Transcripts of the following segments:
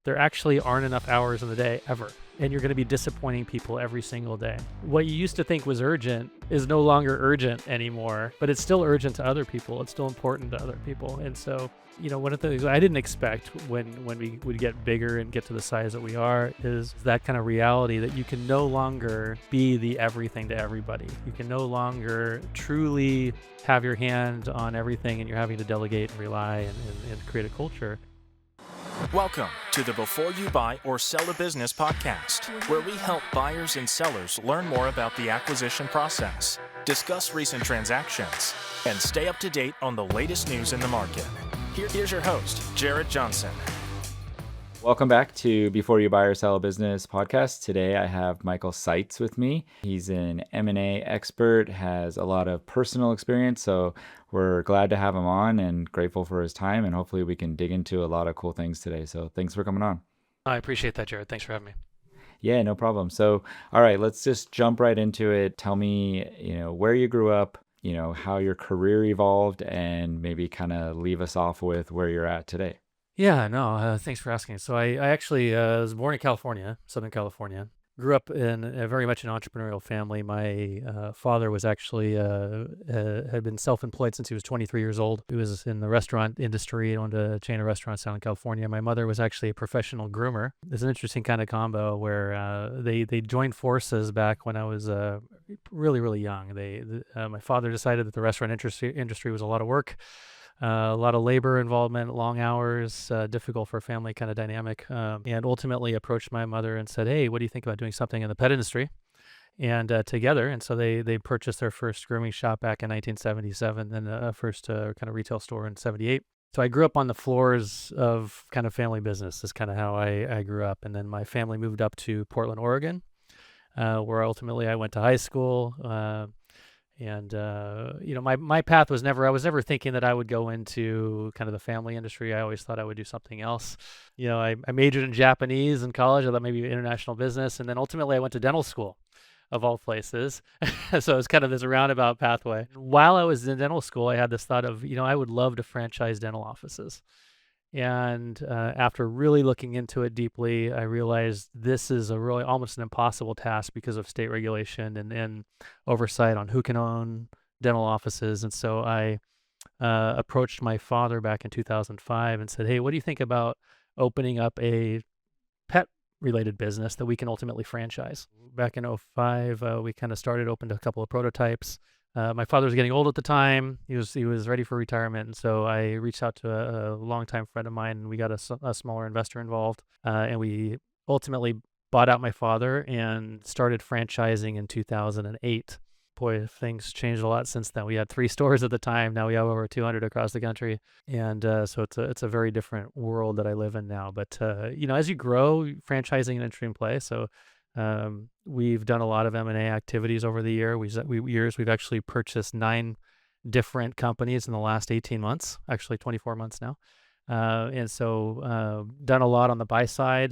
there actually aren't enough hours in the day ever. And you're going to be disappointing people every single day. What you used to think was urgent is no longer urgent anymore, but it's still urgent to other people. It's still important to other people. And so, one of the things I didn't expect when we would get bigger and get to the size that we are is that kind of reality that you can no longer be the everything to everybody. You can no longer truly have your hand on everything, and you're having to delegate and rely and create a culture. Welcome to the Before You Buy or Sell a Business podcast, where we help buyers and sellers learn more about the acquisition process, discuss recent transactions, and stay up to date on the latest news in the market. Here's your host, Jared Johnson. Welcome back to Before You Buy or Sell a Business podcast. Today I have Michael Seitz with me. He's an M&A expert, has a lot of personal experience, so we're glad to have him on and grateful for his time, and hopefully we can dig into a lot of cool things today. So thanks for coming on. I appreciate that, Jared. Thanks for having me. Yeah, no problem. So, all right, let's just jump right into it. Tell me, where you grew up, how your career evolved, and maybe kind of leave us off with where you're at today. Yeah, no, thanks for asking. So I actually was born in California, Southern California. Grew up in very much an entrepreneurial family. My father was actually had been self-employed since he was 23 years old. He was in the restaurant industry, owned a chain of restaurants down in California. My mother was actually a professional groomer. It's an interesting kind of combo where they joined forces back when I was really, really young. My father decided that the restaurant industry was a lot of work. A lot of labor involvement, long hours, difficult for a family kind of dynamic, and ultimately approached my mother and said, hey, what do you think about doing something in the pet industry? And together, and so they purchased their first grooming shop back in 1977, and a first kind of retail store in 78. So I grew up on the floors of kind of family business is kind of how I grew up. And then my family moved up to Portland, Oregon, where ultimately I went to high school. My path was I was never thinking that I would go into kind of the family industry. I always thought I would do something else. I majored in Japanese in college. I thought maybe international business. And then ultimately I went to dental school, of all places. So it's kind of this roundabout pathway. While I was in dental school, I had this thought of, I would love to franchise dental offices. And after really looking into it deeply, I realized this is a really almost an impossible task because of state regulation and oversight on who can own dental offices. And so I approached my father back in 2005 and said, hey, what do you think about opening up a pet-related business that we can ultimately franchise? Back in 2005, we kind of opened a couple of prototypes. My father was getting old at the time. He was ready for retirement. And so I reached out to a longtime friend of mine, and we got a smaller investor involved. And we ultimately bought out my father and started franchising in 2008. Boy, things changed a lot since then. We had 3 stores at the time. Now we have over 200 across the country. And so it's a very different world that I live in now. But, as you grow, franchising an interesting place. So we've done a lot of M&A activities over the years. We've actually purchased 9 different companies in the last 18 months, actually 24 months now. And so done a lot on the buy side,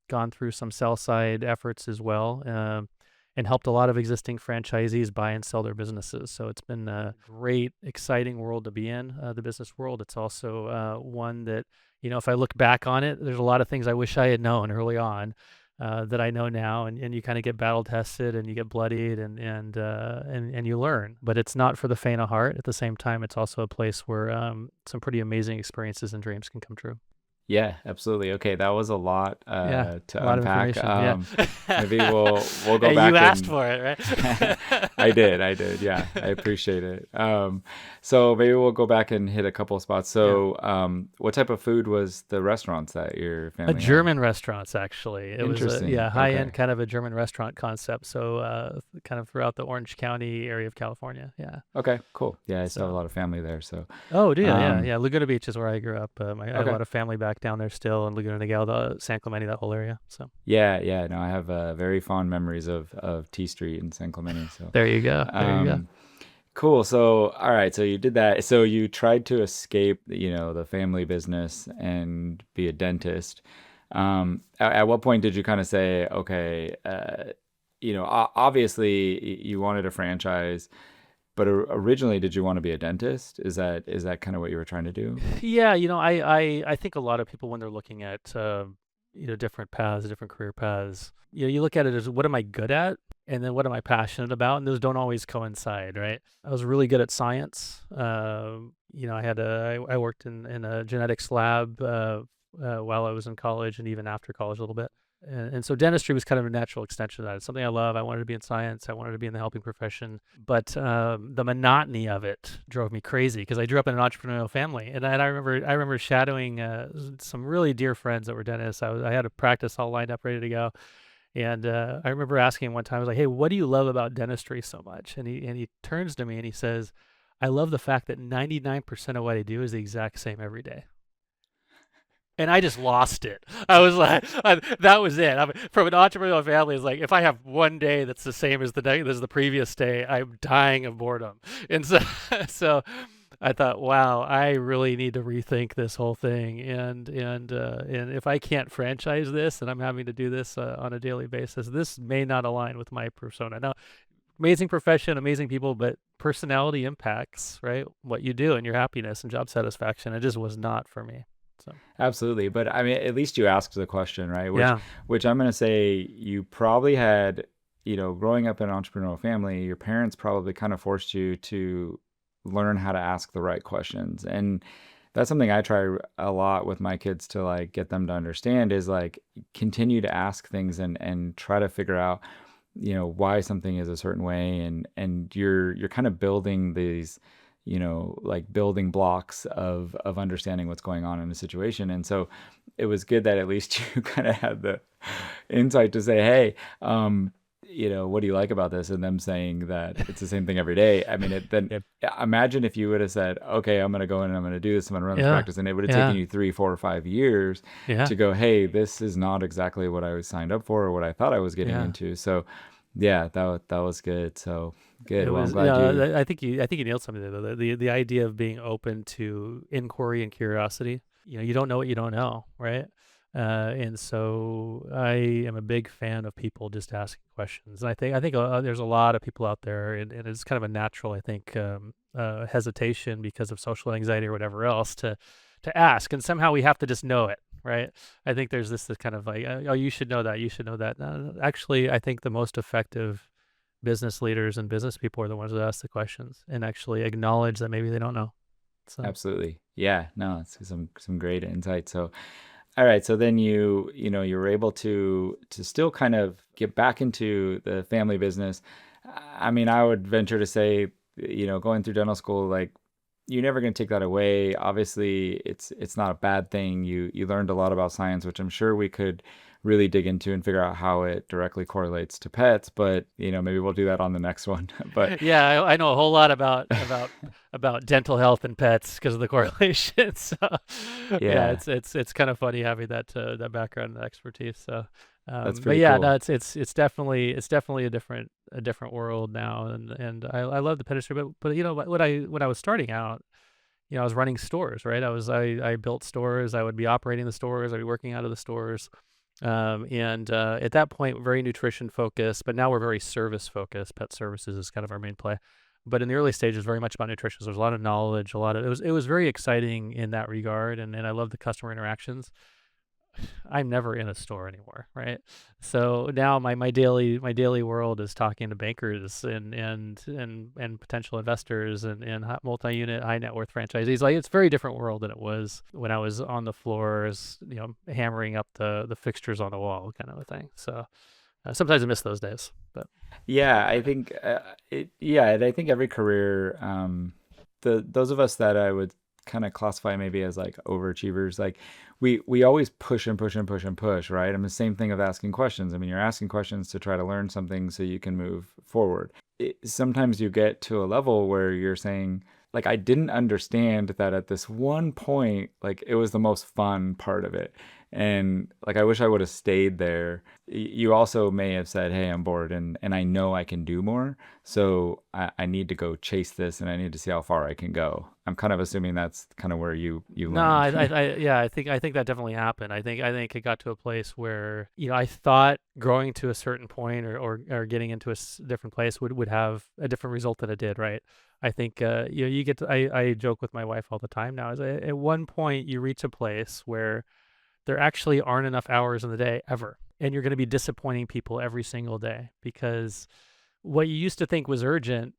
gone through some sell side efforts as well, and helped a lot of existing franchisees buy and sell their businesses. So it's been a great, exciting world to be in, the business world. It's also one that, if I look back on it, there's a lot of things I wish I had known early on. That I know now, and you kind of get battle tested and you get bloodied and you learn, but it's not for the faint of heart. At the same time, it's also a place where some pretty amazing experiences and dreams can come true. Yeah, absolutely. Okay, that was a lot to unpack. Maybe we'll go hey, back. You asked for it, right? I did. Yeah, I appreciate it. So maybe we'll go back and hit a couple of spots. So, what type of food was the restaurants that your family had? German restaurants, actually. It was high-end Okay. kind of a German restaurant concept. So kind of throughout the Orange County area of California. Yeah. Okay, cool. Yeah, I still have a lot of family there. So. Oh, do you? Yeah. Laguna Beach is where I grew up. I have a lot of family back down there still in Laguna Niguel, San Clemente, that whole area. So. Yeah. No, I have very fond memories of T Street in San Clemente. So. There you go. Cool. So, all right. So you did that. So you tried to escape, the family business and be a dentist. At what point did you kind of say, okay, obviously you wanted a franchise, but originally did you want to be a dentist? Is that kind of what you were trying to do? Yeah. I think a lot of people when they're looking at different paths, different career paths. You look at it as what am I good at, and then what am I passionate about, and those don't always coincide, right? I was really good at science. I worked in a genetics lab while I was in college and even after college a little bit. And so dentistry was kind of a natural extension of that. It's something I love. I wanted to be in science. I wanted to be in the helping profession. But the monotony of it drove me crazy because I grew up in an entrepreneurial family. And I remember shadowing some really dear friends that were dentists. I had a practice all lined up, ready to go. And I remember asking him one time, I was like, hey, what do you love about dentistry so much? And he turns to me and he says, I love the fact that 99% of what I do is the exact same every day. And I just lost it. I was like, that was it. From an entrepreneurial family, it's like if I have one day that's the same as the previous day, I'm dying of boredom. And so I thought, wow, I really need to rethink this whole thing. And if I can't franchise this, and I'm having to do this on a daily basis, this may not align with my persona. Now, amazing profession, amazing people, but personality impacts, right, what you do and your happiness and job satisfaction. It just was not for me. So. Absolutely. But I mean, at least you asked the question, right? Yeah. Which I'm going to say you probably had, growing up in an entrepreneurial family, your parents probably kind of forced you to learn how to ask the right questions. And that's something I try a lot with my kids to like get them to understand is like continue to ask things and try to figure out, why something is a certain way. And you're kind of building these, like building blocks of understanding what's going on in a situation. And so it was good that at least you kind of had the insight to say, hey, what do you like about this? And them saying that it's the same thing every day. I mean, Yep. Imagine if you would have said, okay, I'm going to go in and I'm going to do this. I'm going to run this practice. And it would have taken you 3, 4, or 5 years to go, hey, this is not exactly what I was signed up for or what I thought I was getting into. So yeah, that was good. So good. Well, I'm glad I think you nailed something there, though. The idea of being open to inquiry and curiosity. You don't know what you don't know, right? And so I am a big fan of people just asking questions. And I think there's a lot of people out there, and it's kind of a natural, I think, hesitation because of social anxiety or whatever else to ask. And somehow we have to just know it, right? I think there's this kind of like, oh, you should know that. You should know that. No, actually, I think the most effective business leaders and business people are the ones that ask the questions and actually acknowledge that maybe they don't know. So. Absolutely. Yeah, no, it's some great insight. So, all right. So then you were able to still kind of get back into the family business. I mean, I would venture to say, going through dental school, like you're never going to take that away. Obviously, it's not a bad thing. You learned a lot about science, which I'm sure we could really dig into and figure out how it directly correlates to pets. But maybe we'll do that on the next one. But yeah, I know a whole lot about dental health and pets because of the correlation. So yeah, it's kind of funny having that background and expertise. So. That's pretty cool. No, it's definitely a different world now, and I love the pet industry. But when I was starting out, I was running stores, right? I built stores. I would be operating the stores. I'd be working out of the stores, and at that point, very nutrition focused. But now we're very service focused. Pet services is kind of our main play. But in the early stages, very much about nutrition. So there's a lot of knowledge, it was very exciting in that regard, and I love the customer interactions. I'm never in a store anymore, right? So now my daily world is talking to bankers and potential investors and multi-unit high net worth franchisees. Like it's a very different world than it was when I was on the floors, hammering up the fixtures on the wall, kind of a thing. So sometimes I miss those days, but yeah, I think I think every career, those of us that I would kind of classify maybe as like overachievers, like we always push and push and push and push, right? I mean, the same thing of asking questions. I mean, you're asking questions to try to learn something so you can move forward. Sometimes you get to a level where you're saying, like, I didn't understand that at this one point, like, it was the most fun part of it. And like, I wish I would have stayed there. You also may have said, hey, I'm bored and I know I can do more. So I need to go chase this and I need to see how far I can go. I'm kind of assuming that's kind of where you learned. No, I think that definitely happened. I think it got to a place where, I thought growing to a certain point or getting into a different place would have a different result than it did, right? I think, you get to, I joke with my wife all the time now is at one point you reach a place where there actually aren't enough hours in the day ever. And you're going to be disappointing people every single day, because what you used to think was urgent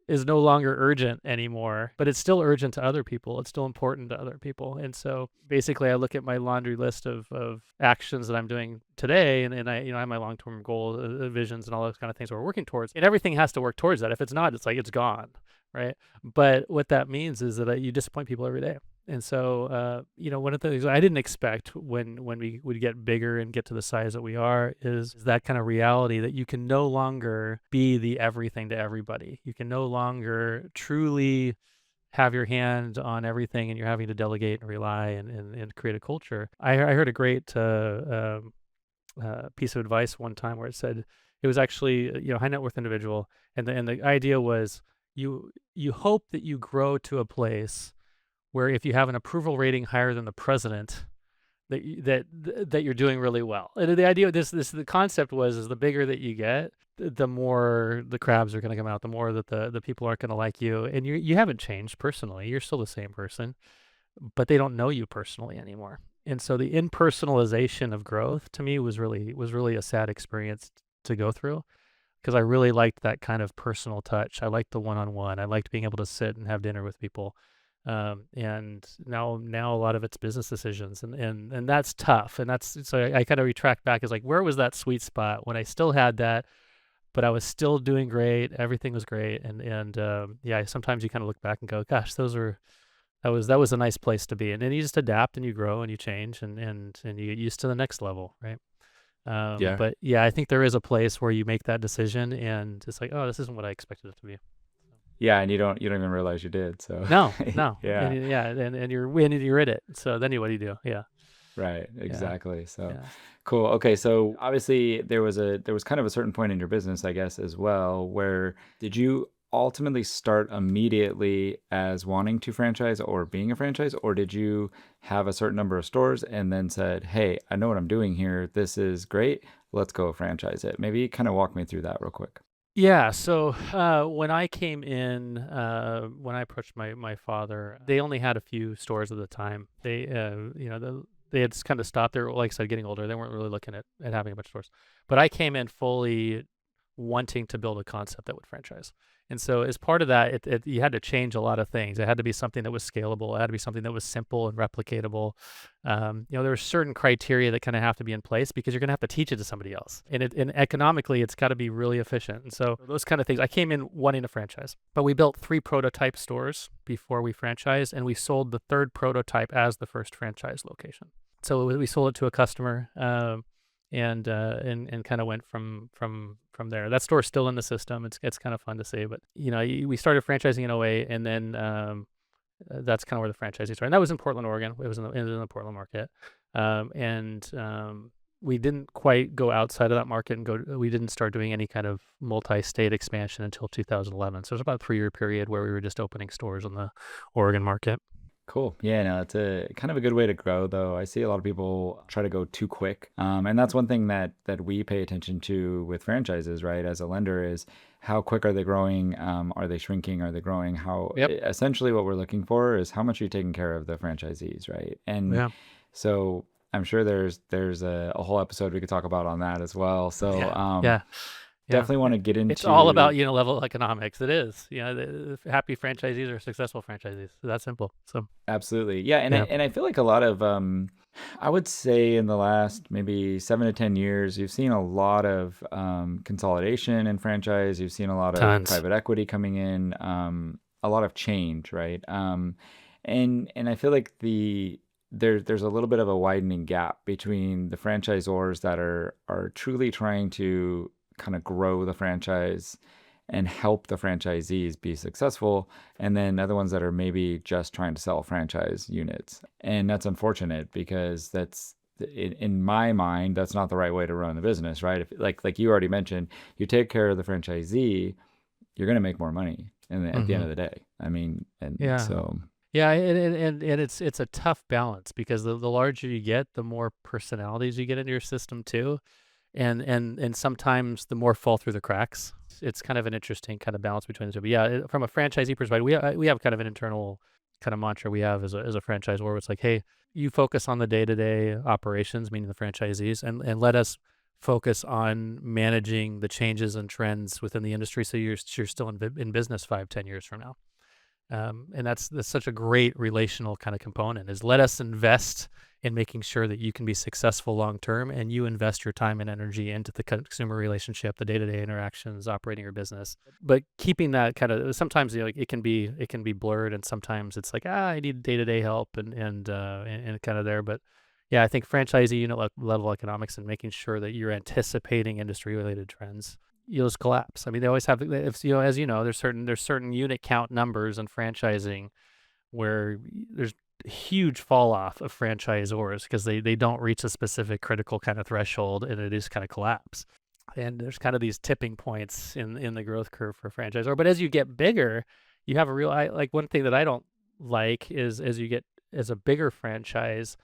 is no longer urgent anymore, but it's still urgent to other people. It's still important to other people. And so basically I look at my laundry list of actions that I'm doing today, and I, I have my long-term goal visions and all those kind of things we're working towards, and everything has to work towards that. If it's not, it's like, it's gone. Right. But what that means is that you disappoint people every day. And so, one of the things I didn't expect when we would get bigger and get to the size that we are is that kind of reality that you can no longer be the everything to everybody. You can no longer truly have your hand on everything, and you're having to delegate and rely and create a culture. I heard a great piece of advice one time where it said, it was actually, high net worth individual. And the idea was, you hope that you grow to a place where if you have an approval rating higher than the president, that you're doing really well. And the idea of the concept is the bigger that you get, the more the crabs are going to come out, the more that the people aren't going to like you. And you haven't changed personally. You're still the same person, but they don't know you personally anymore. And so the impersonalization of growth to me was really a sad experience to go through, because I really liked that kind of personal touch. I liked the one-on-one. I liked being able to sit and have dinner with people. And now a lot of it's business decisions, and that's tough. And so I kind of retract back, is like, where was that sweet spot when I still had that, but I was still doing great. Everything was great. And sometimes you kind of look back and go, gosh, that was a nice place to be. And then you just adapt and you grow and you change and you get used to the next level. Right. But I think there is a place where you make that decision and it's like, oh, this isn't what I expected it to be. Yeah, and you don't even realize you did. So no. Yeah. And you're in it. So then what do you do? Yeah. Right. Exactly. Yeah. So Yeah. cool. Okay. So obviously there was kind of a certain point in your business, I guess, as well, where did you ultimately start immediately as wanting to franchise or being a franchise, or did you have a certain number of stores and then said, hey, I know what I'm doing here. This is great. Let's go franchise it. Maybe kind of walk me through that real quick. Yeah. So when I came in, when I approached my father, they only had a few stores at the time. They, they had kind of stopped. They were, like I said, getting older. They weren't really looking at having a bunch of stores. But I came in fully wanting to build a concept that would franchise. And so as part of that, you had to change a lot of things. It had to be something that was scalable. It had to be something that was simple and replicatable. There were certain criteria that kind of have to be in place, because you're going to have to teach it to somebody else. And economically, it's got to be really efficient. And so those kind of things, I came in wanting to franchise. But we built 3 prototype stores before we franchised, and we sold the 3rd prototype as the first franchise location. So we sold it to a customer, and kind of went from there. That store's still in the system. It's kind of fun to see, but we started franchising in 2008, and then that's kind of where the franchising started. And that was in Portland, Oregon. It was in the Portland market, and we didn't quite go outside of that market we didn't start doing any kind of multi-state expansion until 2011. So it was about a 3-year period where we were just opening stores on the Oregon market. Cool. Yeah, no, it's a kind of a good way to grow, though. I see a lot of people try to go too quick. And that's one thing that we pay attention to with franchises, right? As a lender, is how quick are they growing? Are they shrinking? Are they growing? Essentially what we're looking for is how much are you taking care of the franchisees, right? And so I'm sure there's a whole episode we could talk about on that as well. So definitely want to get into. It's all about level economics. It is. The happy franchisees are successful franchisees. So that's simple. So absolutely, yeah. And I feel like a lot of I would say in the last maybe 7 to 10 years, you've seen a lot of consolidation in franchise. You've seen a lot of private equity coming in, a lot of change, right? And I feel like there's a little bit of a widening gap between the franchisors that are truly trying to kind of grow the franchise and help the franchisees be successful, and then other ones that are maybe just trying to sell franchise units. And that's unfortunate, because that's, in my mind, that's not the right way to run the business, right? If, like you already mentioned, you take care of the franchisee, you're going to make more money at the end of the day. I mean, so. Yeah, and it's a tough balance, because the larger you get, the more personalities you get into your system too. And sometimes the more fall through the cracks. It's kind of an interesting kind of balance between the two. But yeah, from a franchisee perspective, we have kind of an internal kind of mantra we have as a franchisor, where it's like, hey, you focus on the day-to-day operations, meaning the franchisees, and let us focus on managing the changes and trends within the industry, so you're still in business 5-10 years from now. And that's such a great relational kind of component, is let us invest in making sure that you can be successful long term, and you invest your time and energy into the consumer relationship, the day-to-day interactions, operating your business. But keeping that kind of, sometimes, it can be blurred, and sometimes it's like, I need day-to-day help and kind of there. But yeah, I think franchisee unit level economics and making sure that you're anticipating industry related trends, you'll just collapse. I mean, they always have, if, as you know, there's certain unit count numbers in franchising where there's huge fall off of franchisors because they don't reach a specific critical kind of threshold, and it is kind of collapse. And there's kind of these tipping points in the growth curve for franchisor. But as you get bigger, you have a real, like, one thing that I don't like is, as you get as a bigger franchise,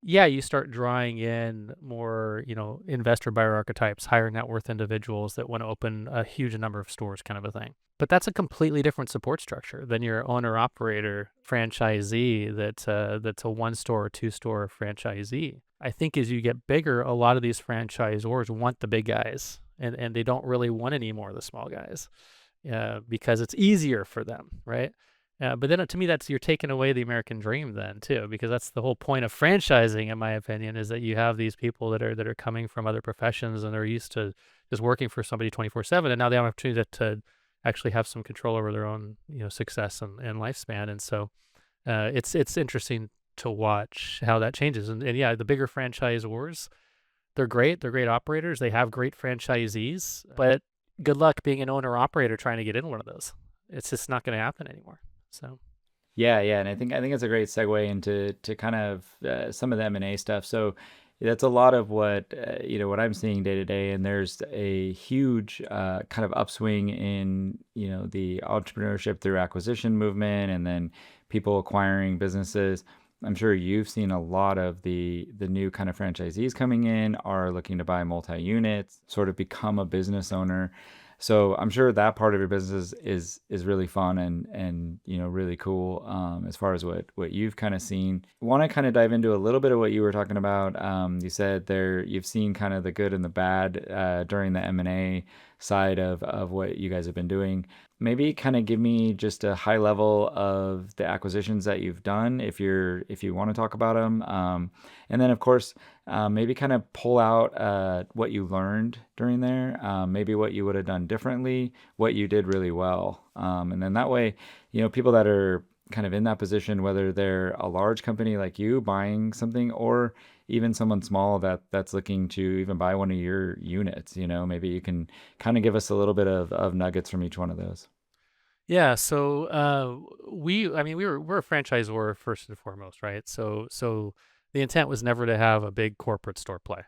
yeah, you start drawing in more, investor buyer archetypes, higher net worth individuals that want to open a huge number of stores, kind of a thing. But that's a completely different support structure than your owner operator franchisee that's a 1-store or 2-store franchisee. I think as you get bigger, a lot of these franchisors want the big guys, and they don't really want any more of the small guys, because it's easier for them, right? But then, to me, you're taking away the American dream then too, because that's the whole point of franchising, in my opinion, is that you have these people that are coming from other professions, and they're used to just working for somebody 24/7, and now they have an opportunity to actually have some control over their own, success and lifespan. And so it's interesting to watch how that changes. And yeah, the bigger franchisors, they're great operators, they have great franchisees, but good luck being an owner operator trying to get in one of those. It's just not going to happen anymore. So Yeah, and I think it's a great segue into kind of some of the M&A stuff. So that's a lot of what what I'm seeing day to day, and there's a huge kind of upswing in the entrepreneurship through acquisition movement, and then people acquiring businesses. I'm sure you've seen a lot of the new kind of franchisees coming in are looking to buy multi-units, sort of become a business owner. So I'm sure that part of your business is really fun and really cool, as far as what you've kind of seen. Want to kind of dive into a little bit of what you were talking about. You said you've seen kind of the good and the bad during the M&A side of what you guys have been doing. Maybe kind of give me just a high level of the acquisitions that you've done, if you want to talk about them, and then of course maybe kind of pull out what you learned during there, maybe what you would have done differently, what you did really well, and then that way, people that are kind of in that position, whether they're a large company like you buying something, or even someone small that's looking to even buy one of your units, maybe you can kind of give us a little bit of nuggets from each one of those. yeah, so we're a franchisor first and foremost, right? So the intent was never to have a big corporate store play,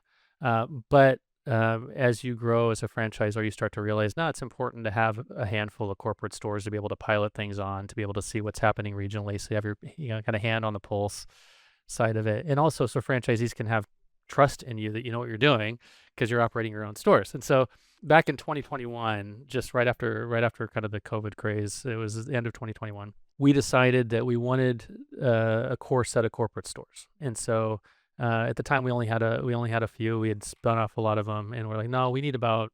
but as you grow as a franchisor, you start to realize, no, it's important to have a handful of corporate stores to be able to pilot things on, to be able to see what's happening regionally, so you have your kind of hand on the pulse side of it, and also so franchisees can have trust in you that you know what you're doing because you're operating your own stores. And so back in 2021, just right after kind of the COVID craze, it was the end of 2021, we decided that we wanted a core set of corporate stores. And so at the time we only had a few. We had spun off a lot of them, and we're like, no, we need about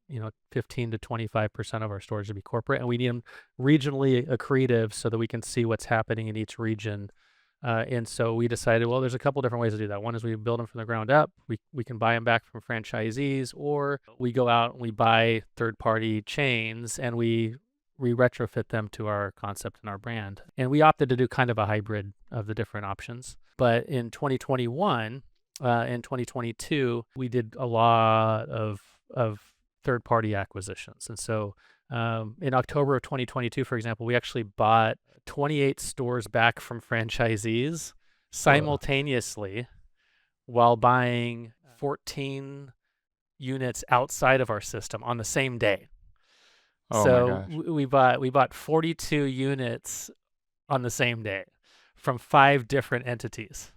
15 to 25% of our stores to be corporate, and we need them regionally accretive so that we can see what's happening in each region. And so we decided, well, there's a couple different ways to do that. One is we build them from the ground up. We can buy them back from franchisees, or we go out and we buy third-party chains and we retrofit them to our concept and our brand. And we opted to do kind of a hybrid of the different options. But in 2021 and 2022, we did a lot of third-party acquisitions. And so in October of 2022, for example, we actually bought 28 stores back from franchisees simultaneously, while buying 14 units outside of our system on the same day. Oh So my gosh. we bought 42 units on the same day from 5 different entities.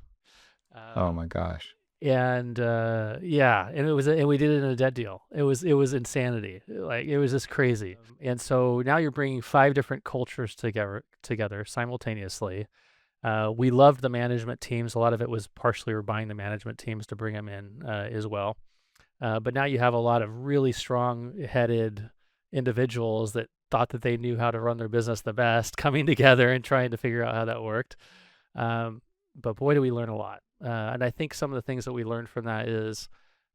Oh my gosh. And yeah, and we did it in a debt deal. It was insanity. Like, it was just crazy. And so now you're bringing 5 different cultures together simultaneously. We loved the management teams. A lot of it was partially we're buying the management teams to bring them in as well. But now you have a lot of really strong-headed individuals that thought that they knew how to run their business the best, coming together and trying to figure out how that worked. But boy, do we learn a lot. And I think some of the things that we learned from that is,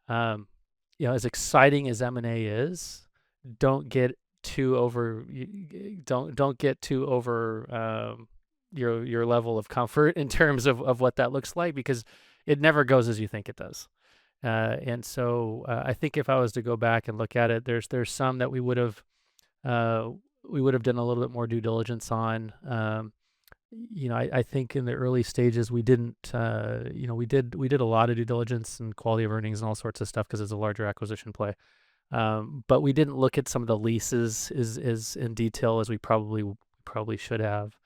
as exciting as M&A is, don't get too over your level of comfort in terms of what that looks like, because it never goes as you think it does. And so I think if I was to go back and look at it, there's some that we would have done a little bit more due diligence on. I think in the early stages we didn't. We did a lot of due diligence and quality of earnings and all sorts of stuff because it's a larger acquisition play. But we didn't look at some of the leases as in detail as we probably should have.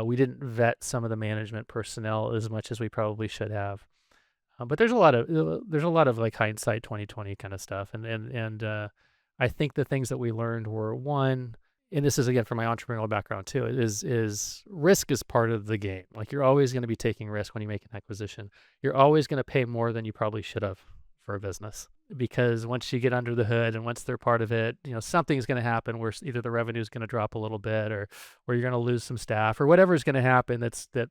We didn't vet some of the management personnel as much as we probably should have. But there's a lot of like hindsight 2020 kind of stuff, and I think the things that we learned were, one, and this is again from my entrepreneurial background too, is risk is part of the game. Like, you're always going to be taking risk when you make an acquisition. You're always going to pay more than you probably should have for a business, because once you get under the hood and once they're part of it, something's going to happen where either the revenue is going to drop a little bit, or you're going to lose some staff, or whatever is going to happen. That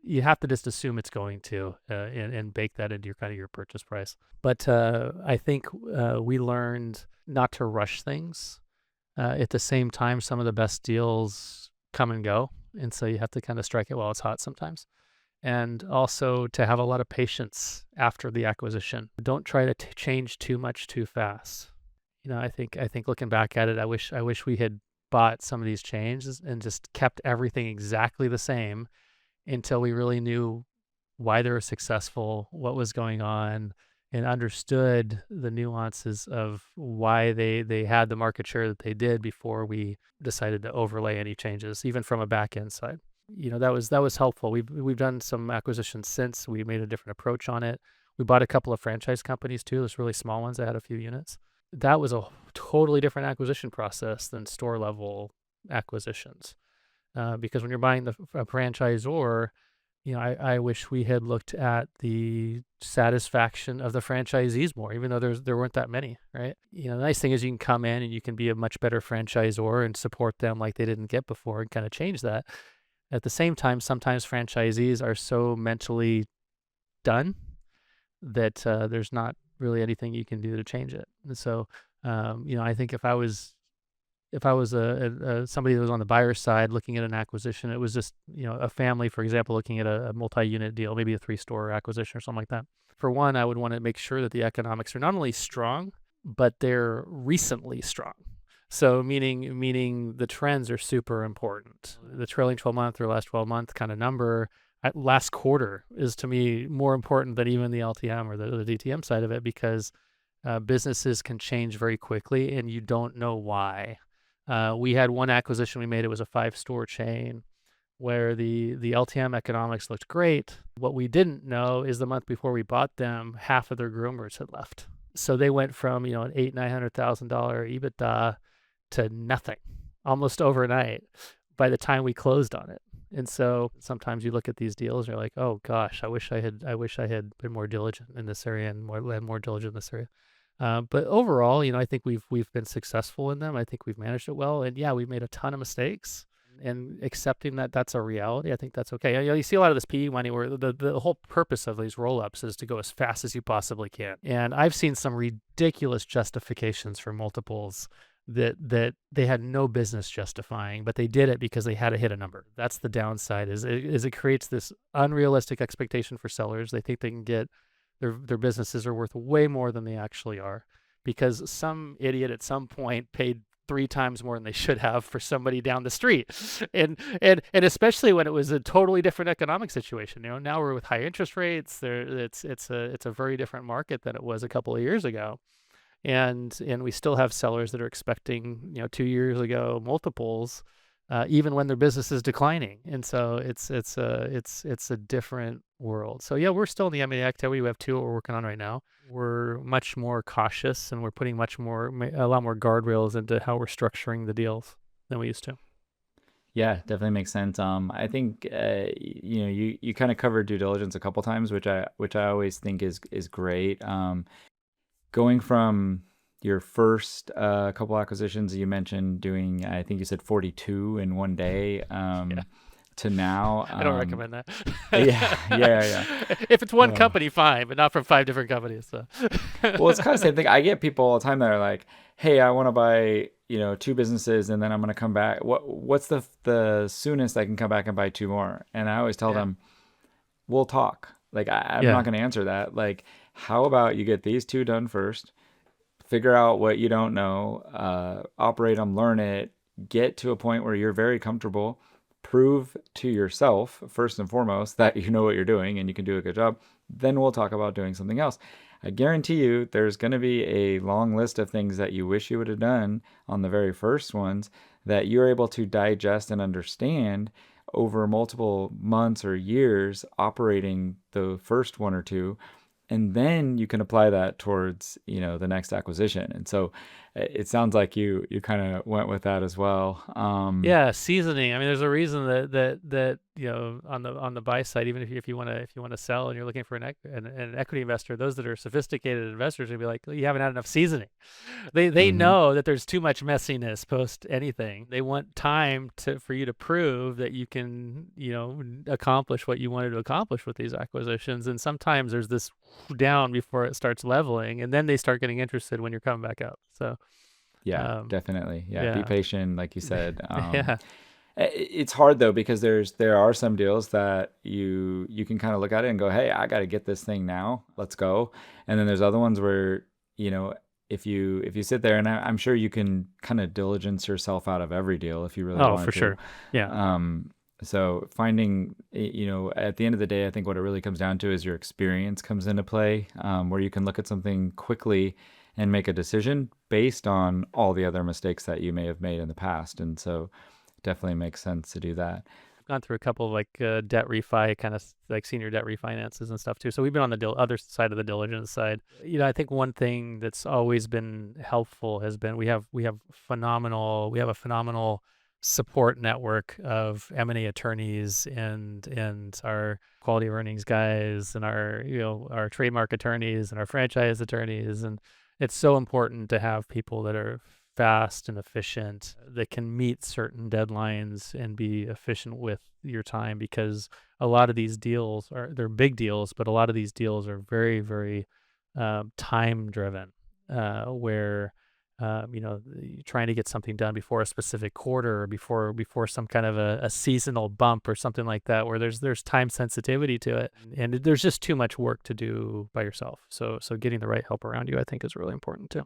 you have to just assume it's going to, and bake that into your purchase price. But I think we learned not to rush things. At the same time, some of the best deals come and go, and so you have to kind of strike it while it's hot sometimes. And also to have a lot of patience after the acquisition. Don't try to change too much too fast. I think looking back at it, I wish we had bought some of these changes and just kept everything exactly the same until we really knew why they were successful, what was going on, and understood the nuances of why they had the market share that they did before we decided to overlay any changes, even from a back end side. That was helpful. We've done some acquisitions since. We made a different approach on it. We bought a couple of franchise companies too. Those really small ones that had a few units. That was a totally different acquisition process than store level acquisitions. Because when you're buying a franchisor, I wish we had looked at the satisfaction of the franchisees more, even though there weren't that many, right? The nice thing is you can come in and you can be a much better franchisor and support them like they didn't get before and kind of change that. At the same time, sometimes franchisees are so mentally done that there's not really anything you can do to change it. And so, I think if I was somebody that was on the buyer's side looking at an acquisition, it was just, a family, for example, looking at a multi-unit deal, maybe a 3-store acquisition or something like that. For one, I would want to make sure that the economics are not only strong, but they're recently strong. So meaning the trends are super important. The trailing 12-month or last 12-month kind of number at last quarter is, to me, more important than even the LTM or the DTM side of it, because businesses can change very quickly and you don't know why. We had one acquisition we made. It was a 5-store chain where the LTM economics looked great. What we didn't know is the month before we bought them, half of their groomers had left. So they went from, an $800,000-$900,000 EBITDA to nothing almost overnight by the time we closed on it. And so sometimes you look at these deals and you're like, oh gosh, I wish I had been more diligent in this area and more diligent in this area. But overall, I think we've been successful in them. I think we've managed it well. And yeah, we've made a ton of mistakes, and accepting that that's a reality, I think that's okay. You see a lot of this PE money where the whole purpose of these roll-ups is to go as fast as you possibly can. And I've seen some ridiculous justifications for multiples that they had no business justifying, but they did it because they had to hit a number. That's the downside, is it creates this unrealistic expectation for sellers. They think they can get their businesses are worth way more than they actually are, because some idiot at some point paid 3 times more than they should have for somebody down the street. And especially when it was a totally different economic situation. Now we're with high interest rates. It's a very different market than it was a couple of years ago. And we still have sellers that are expecting, 2 years ago multiples, even when their business is declining. And so it's a different world. So yeah, we're still in the M&A activity. We have 2 we're working on right now. We're much more cautious, and we're putting a lot more guardrails into how we're structuring the deals than we used to. Yeah, definitely makes sense. I think you kind of covered due diligence a couple times, which I always think is great. Going from your first couple acquisitions, you mentioned doing, I think you said 42 in one day, Yeah. to now. I don't recommend that. Yeah, yeah, If it's one yeah. company, fine, but not from 5 different companies. So. Well, it's kind of the same thing. I get people all the time that are like, "Hey, I want to buy, two businesses, and then I'm going to come back. What's the soonest I can come back and buy two more?" And I always tell Yeah. them, "We'll talk. Like, I'm not Yeah. going to answer that. Like, how about you get these two done first, figure out what you don't know, operate them, learn it, get to a point where you're very comfortable, prove to yourself, first and foremost, that you know what you're doing and you can do a good job. Then we'll talk about doing something else. I guarantee you there's going to be a long list of things that you wish you would have done on the very first ones that you're able to digest and understand over multiple months or years operating the first one or two, and then you can apply that towards the next acquisition. And so it sounds like you kind of went with that as well. Yeah, seasoning. I mean, there's a reason that on the buy side, even if you want to sell and you're looking for an equity investor, those that are sophisticated investors will be like, you haven't had enough seasoning. They Hmm. know that there's too much messiness post anything. They want time for you to prove that you can accomplish what you wanted to accomplish with these acquisitions. And sometimes there's this down before it starts leveling, and then they start getting interested when you're coming back up. So Yeah, um, definitely. Yeah, be yeah, patient, like you said. yeah. It's hard though, because there are some deals that you can kind of look at it and go, hey, I got to get this thing now, let's go. And then there's other ones where you know if you sit there, and I'm sure you can kind of diligence yourself out of every deal if you really Oh, for wanted to. sure. Yeah. So finding, at the end of the day, I think what it really comes down to is your experience comes into play, where you can look at something quickly and make a decision based on all the other mistakes that you may have made in the past. And so definitely makes sense to do that. I've gone through a couple of like debt refi, kind of like senior debt refinances and stuff too. So we've been on the other side of the diligence side. I think one thing that's always been helpful has been we have a phenomenal support network of M&A attorneys and our quality of earnings guys and our trademark attorneys and our franchise attorneys. And it's so important to have people that are fast and efficient, that can meet certain deadlines and be efficient with your time, because a lot of these deals they're big deals, but a lot of these deals are very, very time driven, where you're trying to get something done before a specific quarter or before some kind of a seasonal bump or something like that, where there's time sensitivity to it, and there's just too much work to do by yourself. So getting the right help around you, I think, is really important too.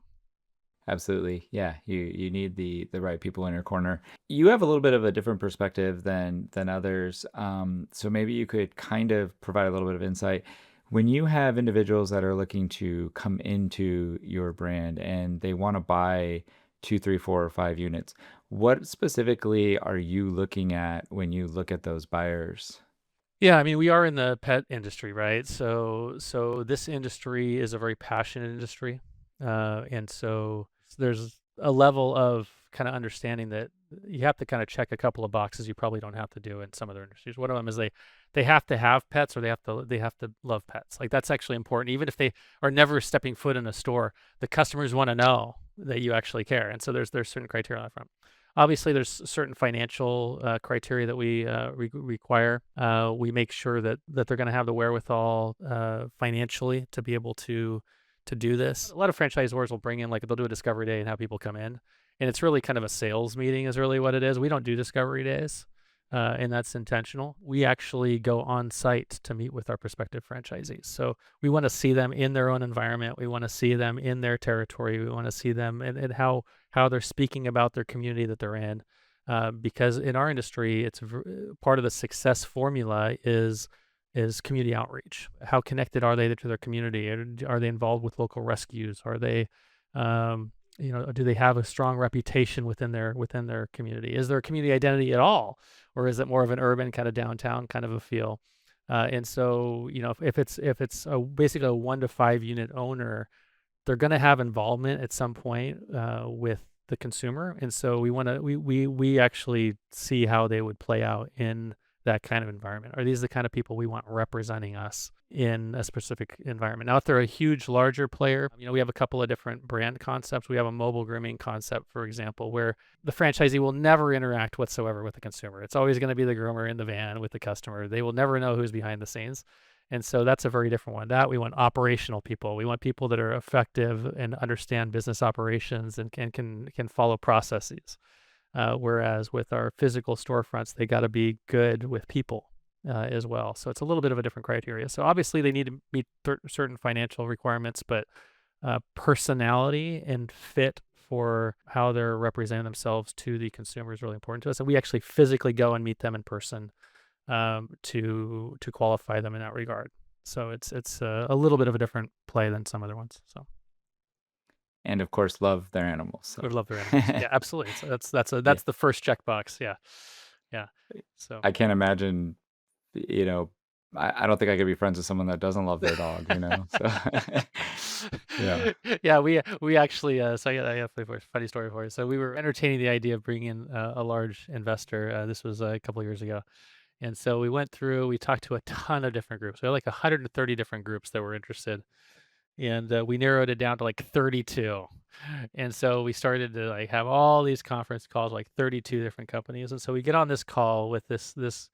Absolutely. Yeah, you need the right people in your corner. You have a little bit of a different perspective than others. So maybe you could kind of provide a little bit of insight. When you have individuals that are looking to come into your brand and they want to buy two, three, four, or five units, what specifically are you looking at when you look at those buyers? Yeah, I mean, we are in the pet industry, right? So this industry is a very passionate industry, and so there's a level of kind of understanding that you have to kind of check a couple of boxes you probably don't have to do in some other industries. One of them is they have to have pets, or they have to love pets. Like, that's actually important. Even if they are never stepping foot in a store, the customers want to know that you actually care, and so there's certain criteria on that front. Obviously, there's certain financial criteria that we require. We make sure that they're going to have the wherewithal financially to be able to do this. A lot of franchisors will bring in, like, they'll do a discovery day and have people come in, and it's really kind of a sales meeting is really what it is. We don't do discovery days, and that's intentional. We actually go on site to meet with our prospective franchisees. So we want to see them in their own environment. We want to see them in their territory. We want to see them and how they're speaking about their community that they're in. Because in our industry, it's part of the success formula is community outreach. How connected are they to their community? Are they involved with local rescues? Are they, do they have a strong reputation within their community? Is there a community identity at all, or is it more of an urban kind of downtown kind of a feel? And so, if it's basically a 1 to 5 unit owner, they're going to have involvement at some point with the consumer, and so we actually see how they would play out in that kind of environment. Are these the kind of people we want representing us in a specific environment? Now, if they're a huge, larger player, we have a couple of different brand concepts. We have a mobile grooming concept, for example, where the franchisee will never interact whatsoever with the consumer. It's always going to be the groomer in the van with the customer. They will never know who's behind the scenes. And so that's a very different one. That we want operational people. We want people that are effective and understand business operations and can follow processes. Whereas with our physical storefronts, they got to be good with people as well. So it's a little bit of a different criteria. So obviously they need to meet certain financial requirements, but personality and fit for how they're representing themselves to the consumer is really important to us. And we actually physically go and meet them in person to qualify them in that regard. So it's a little bit of a different play than some other ones. So. And of course, love their animals. So. We love their animals. Yeah, absolutely. So that's the first checkbox. Yeah. So I can't imagine, I don't think I could be friends with someone that doesn't love their dog, So yeah. Yeah, we actually so I have a funny story for you. So we were entertaining the idea of bringing in a large investor. This was a couple of years ago. And so we talked to a ton of different groups. We had like 130 different groups that were interested. And we narrowed it down to like 32. And so we started to like have all these conference calls, like 32 different companies. And so we get on this call with this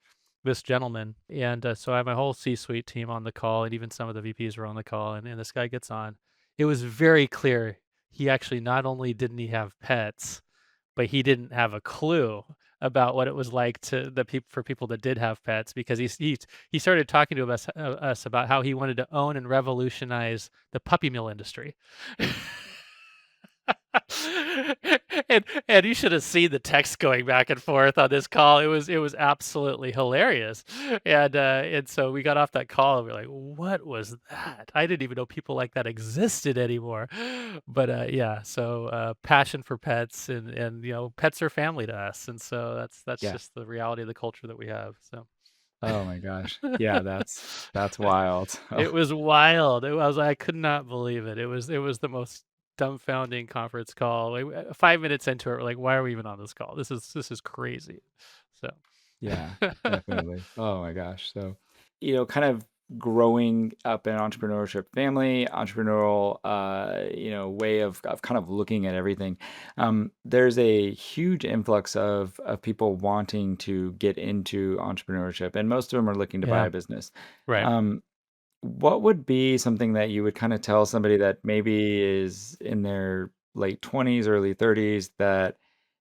gentleman. And so I have my whole C-suite team on the call, and even some of the VPs were on the call. And this guy gets on. It was very clear he actually not only didn't he have pets, but he didn't have a clue about what it was like for people that did have pets, because he started talking to us about how he wanted to own and revolutionize the puppy mill industry. and you should have seen the text going back and forth on this call. It was absolutely hilarious. And so we got off that call and we're like, what was that? I didn't even know people like that existed anymore. But yeah, so passion for pets, and pets are family to us, and so that's just the reality of the culture that we have. So. Oh my gosh. Yeah, that's wild. It was wild. I could not believe it. It was the most dumbfounding conference call. Like 5 minutes into it, we're like, why are we even on this call? This is crazy. So yeah, definitely. Oh my gosh. So, kind of growing up in an entrepreneurship family, entrepreneurial, way of kind of looking at everything. There's a huge influx of people wanting to get into entrepreneurship, and most of them are looking to buy a business. right. What would be something that you would kind of tell somebody that maybe is in their late 20s, early 30s that,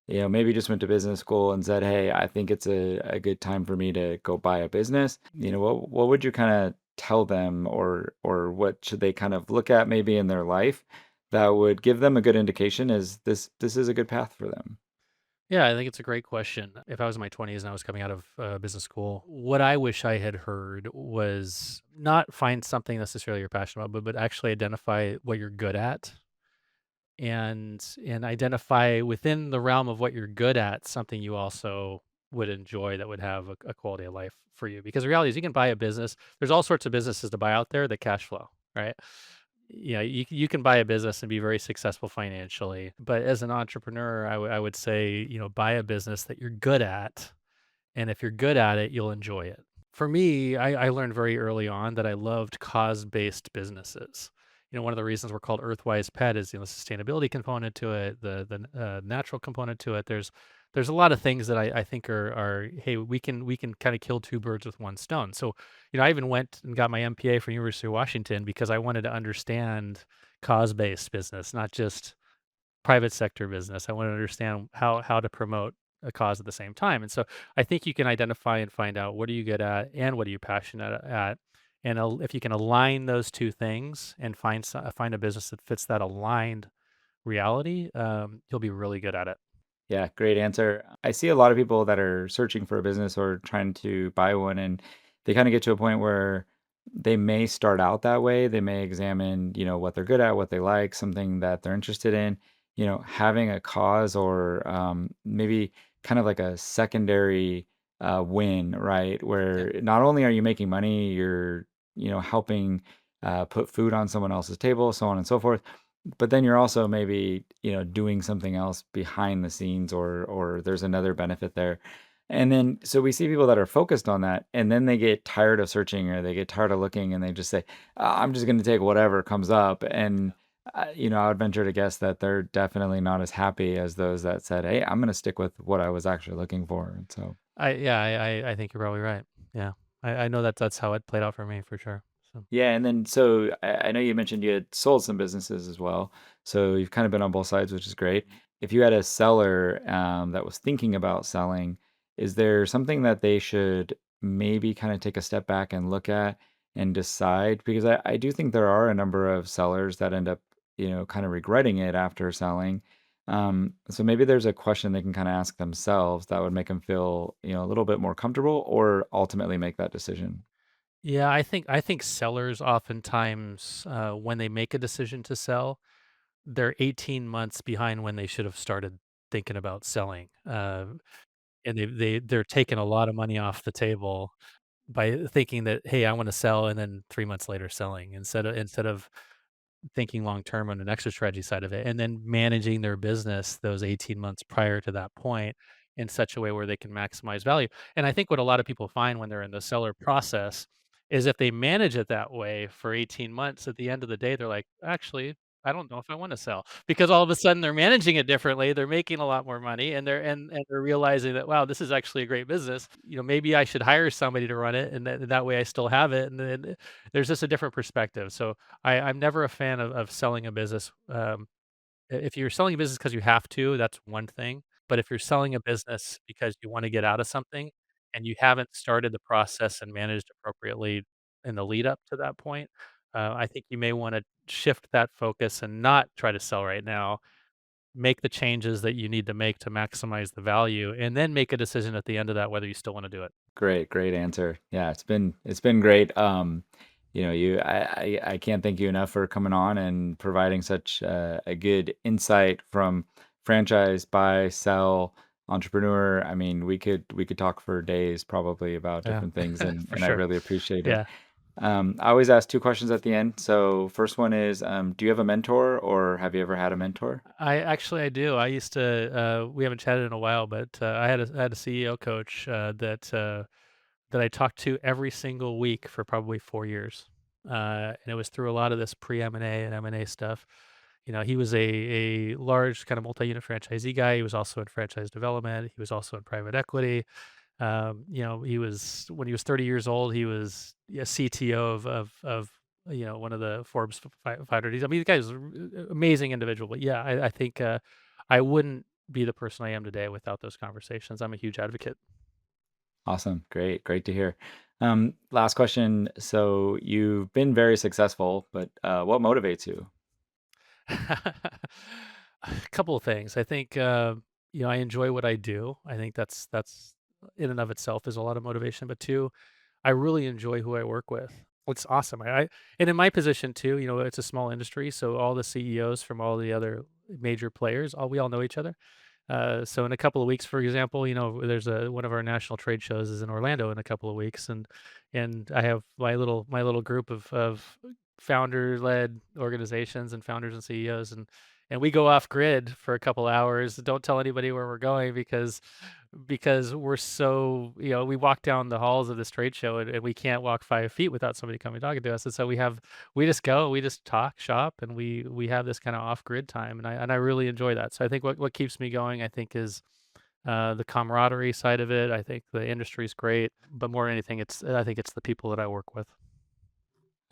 maybe just went to business school and said, hey, I think it's a good time for me to go buy a business. What would you kind of tell them, or what should they kind of look at maybe in their life that would give them a good indication is this is a good path for them? Yeah, I think it's a great question. If I was in my 20s and I was coming out of business school, what I wish I had heard was not find something necessarily you're passionate about, but actually identify what you're good at, and identify within the realm of what you're good at something you also would enjoy that would have a quality of life for you. Because the reality is you can buy a business. There's all sorts of businesses to buy out there that cash flow, right? You can buy a business and be very successful financially, but as an entrepreneur, I would say, buy a business that you're good at, and if you're good at it, you'll enjoy it. For me, I learned very early on that I loved cause-based businesses. One of the reasons we're called EarthWise Pet is the sustainability component to it, the natural component to it. There's a lot of things that I think are hey, we can kind of kill two birds with one stone. So I even went and got my MPA from University of Washington because I wanted to understand cause-based business, not just private sector business. I wanted to understand how to promote a cause at the same time. And so I think you can identify and find out what are you good at and what are you passionate at. And if you can align those two things and find a business that fits that aligned reality, you'll be really good at it. Yeah, great answer. I see a lot of people that are searching for a business or trying to buy one, and they kind of get to a point where they may start out that way. They may examine, what they're good at, what they like, something that they're interested in, having a cause, or maybe kind of like a secondary win, right? Where not only are you making money, you're, helping put food on someone else's table, so on and so forth. but then you're also maybe, doing something else behind the scenes, or there's another benefit there. And then so we see people that are focused on that, and then they get tired of searching, or they get tired of looking, and they just say, I'm just going to take whatever comes up. And I would venture to guess that they're definitely not as happy as those that said, hey, I'm going to stick with what I was actually looking for. And so I think you're probably right. Yeah. I know that's how it played out for me for sure. So yeah, and then so I know you mentioned you had sold some businesses as well. So you've kind of been on both sides, which is great. If you had a seller that was thinking about selling, is there something that they should maybe kind of take a step back and look at and decide? Because I do think there are a number of sellers that end up, kind of regretting it after selling. So maybe there's a question they can kind of ask themselves that would make them feel, a little bit more comfortable or ultimately make that decision. yeah, I think sellers oftentimes when they make a decision to sell, they're 18 months behind when they should have started thinking about selling. And they're taking a lot of money off the table by thinking that, hey, I want to sell, and then 3 months later selling instead of thinking long term on an exit strategy side of it, and then managing their business those 18 months prior to that point in such a way where they can maximize value. And I think what a lot of people find when they're in the seller process is if they manage it that way for 18 months, at the end of the day, they're like, actually, I don't know if I want to sell because all of a sudden they're managing it differently. They're making a lot more money and they're realizing that, wow, this is actually a great business. Maybe I should hire somebody to run it and that way I still have it. And then there's just a different perspective. So I'm never a fan of selling a business. If you're selling a business because you have to, that's one thing. But if you're selling a business because you want to get out of something and you haven't started the process and managed appropriately in the lead up to that point, I think you may want to shift that focus and not try to sell right now. Make the changes that you need to make to maximize the value, and then make a decision at the end of that whether you still want to do it. Great answer. Yeah, it's been great. I can't thank you enough for coming on and providing such a good insight from franchise, buy, sell, entrepreneur. I mean, we could talk for days probably about Yeah, different things, and for and I sure. really appreciate it. Yeah. I always ask two questions at the end. So first one is, do you have a mentor, or have you ever had a mentor? I do. I used to. We haven't chatted in a while, but I had a CEO coach that I talked to every single week for probably 4 years, and it was through a lot of this pre-M&A and M&A stuff. He was a large kind of multi-unit franchisee guy. He was also in franchise development. He was also in private equity. He was when he was 30 years old, he was a CTO of one of the Forbes 500. I mean, the guy's an amazing individual. But yeah, I think I wouldn't be the person I am today without those conversations. I'm a huge advocate. Awesome. Great to hear. Last question. So you've been very successful, but what motivates you? A couple of things. I think I enjoy what I do. I think that's in and of itself is a lot of motivation. But two, I really enjoy who I work with. It's awesome. And in my position too, it's a small industry, so all the CEOs from all the other major players, we all know each other. So in a couple of weeks, for example, there's one of our national trade shows is in Orlando in a couple of weeks, and I have my little group of founder-led organizations and founders and CEOs, and we go off grid for a couple hours. Don't tell anybody where we're going because we're so we walk down the halls of this trade show and we can't walk 5 feet without somebody coming talking to us. And so we just talk shop, and we have this kind of off grid time, and I really enjoy that. So I think what keeps me going, I think, is the camaraderie side of it. I think the industry is great, but more than anything, I think it's the people that I work with.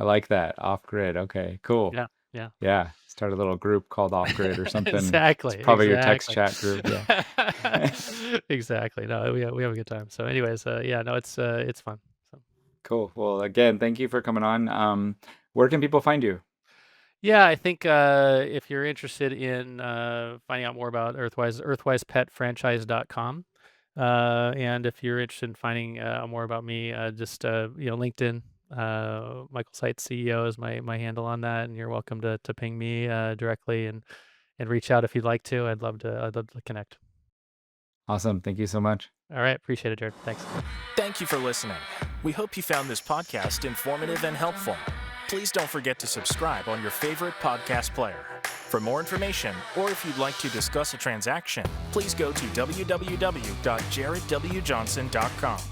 I like that. Off grid. Okay, cool. Yeah, yeah. Yeah. Start a little group called Off Grid or something. It's Exactly, probably your text exactly. chat group. Yeah. Exactly. No, we have a good time. So anyways, yeah, no, it's fun. So Cool. Well, again, thank you for coming on. Where can people find you? yeah, I think if you're interested in finding out more about EarthWise, earthwisepetfranchise.com. And if you're interested in finding more about me, just LinkedIn. Michael Seitz CEO is my handle on that, and you're welcome to ping me directly and reach out if you'd like to. I'd love to connect. Awesome. Thank you so much. All right, appreciate it, Jared. Thanks. Thank you for listening. We hope you found this podcast informative and helpful. Please don't forget to subscribe on your favorite podcast player. For more information, or if you'd like to discuss a transaction, please go to www.jaredwjohnson.com.